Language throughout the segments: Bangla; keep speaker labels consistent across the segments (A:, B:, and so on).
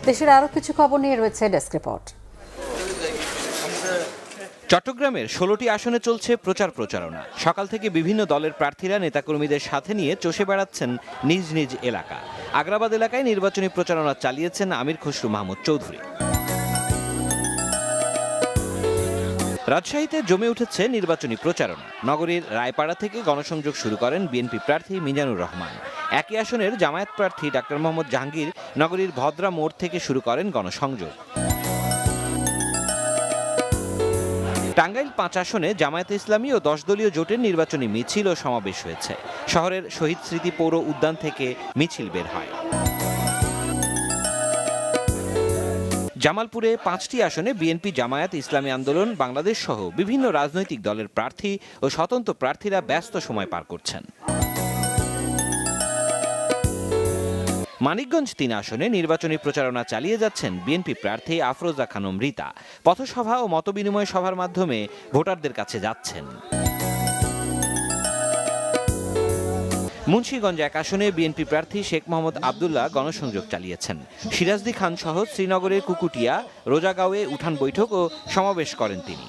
A: দেশের আরও কিছু খবর নিয়ে রয়েছে ডেস্ক রিপোর্ট।
B: চট্টগ্রামের ১৬টি আসনে চলছে প্রচারণা। সকাল থেকে বিভিন্ন দলের প্রার্থীরা নেতাকর্মীদের সাথে নিয়ে চষে বেড়াচ্ছেন নিজ নিজ এলাকা। আগ্রাবাদ এলাকায় নির্বাচনী প্রচারণা চালিয়েছেন আমির খসরু মাহমুদ চৌধুরী। রাজশাহীতে জমে উঠেছে নির্বাচনী প্রচারণা। নগরীর রায়পাড়া থেকে গণসংযোগ শুরু করেন বিএনপি প্রার্থী মিজানুর রহমান। একই আসনের জামায়াত প্রার্থী ডাক্তার মোহাম্মদ জাহাঙ্গীর নগরীর ভদ্রা মোড় থেকে শুরু করেন গণসংযোগ। টাঙ্গাইল ৫ আসনে জামায়াতে ইসলামী ও ১০ দলীয় জোটের নির্বাচনী মিছিল ও সমাবেশ হয়েছে। শহরের শহীদ স্মৃতি পৌর উদ্যান থেকে মিছিল বের হয়। জামালপুরে ৫টি আসনে বিএনপি, জামায়াত ইসলামী আন্দোলন বাংলাদেশ সহ বিভিন্ন রাজনৈতিক দলের প্রার্থী ও স্বতন্ত্র প্রার্থীরা ব্যস্ত সময় পার করছেন। মানিকগঞ্জ ৩ আসনে নির্বাচনী প্রচারণা চালিয়ে যাচ্ছেন বিএনপি প্রার্থী আফরোজা খানম রীতা। পথসভা ও মতবিনিময় সভার মাধ্যমে ভোটারদের কাছে যাচ্ছেন। মুন্সিগঞ্জ ১ আসনে বিএনপি প্রার্থী শেখ মোহাম্মদ আবদুল্লাহ গণসংযোগ চালিয়েছেন। সিরাজদি খান সহ শ্রীনগরের কুকুটিয়া, রোজাগাঁওয়ে উঠান বৈঠক ও সমাবেশ করেন তিনি।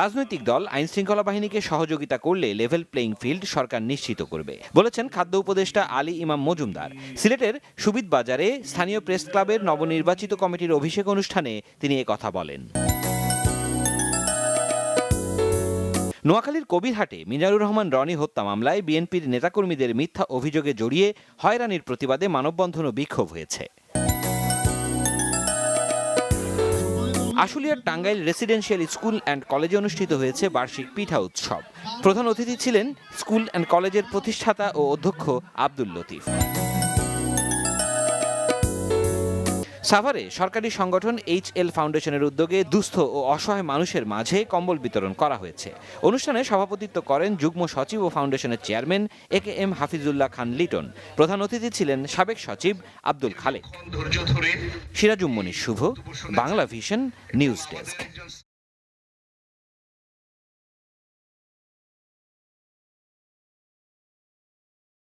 B: রাজনৈতিক দল আইনশৃঙ্খলা বাহিনীকে সহযোগিতা করলে লেভেল প্লেইং ফিল্ড সরকার নিশ্চিত করবে বলেছেন খাদ্য উপদেষ্টা আলী ইমাম মজুমদার। সিলেটের সুবিদ বাজারে স্থানীয় প্রেস ক্লাবের নবনির্বাচিত কমিটির অভিষেক অনুষ্ঠানে তিনি কথা বলেন। নোয়াখালীর কবিরহাটে মিজানুর রহমান রনি হত্যা মামলায় বিএনপির নেতাকর্মীদের মিথ্যা অভিযোগে জড়িয়ে হয়রানির প্রতিবাদে মানববন্ধন ও বিক্ষোভ হয়েছে। আশুলিয়ার টাঙ্গাইল রেসিডেন্সিয়াল স্কুল অ্যান্ড কলেজে অনুষ্ঠিত হয়েছে বার্ষিক পিঠা উৎসব। প্রধান অতিথি ছিলেন স্কুল অ্যান্ড কলেজের প্রতিষ্ঠাতা ও অধ্যক্ষ আব্দুল লতিফ। সাভারে সরকারি সংগঠন HL ফাউন্ডেশনের উদ্যোগে দুস্থ ও অসহায় মানুষের মাঝে কম্বল বিতরণ করা হয়েছে। অনুষ্ঠানে সভাপতিত্ব করেন যুগ্ম সচিব ও ফাউন্ডেশনের চেয়ারম্যান AKM হাফিজুল্লাহ খান লিটন। প্রধান অতিথি ছিলেন সাবেক সচিব আব্দুল খালেক। সিরাজুম মনির শুভ, বাংলা ভিশন নিউজ ডেস্ক।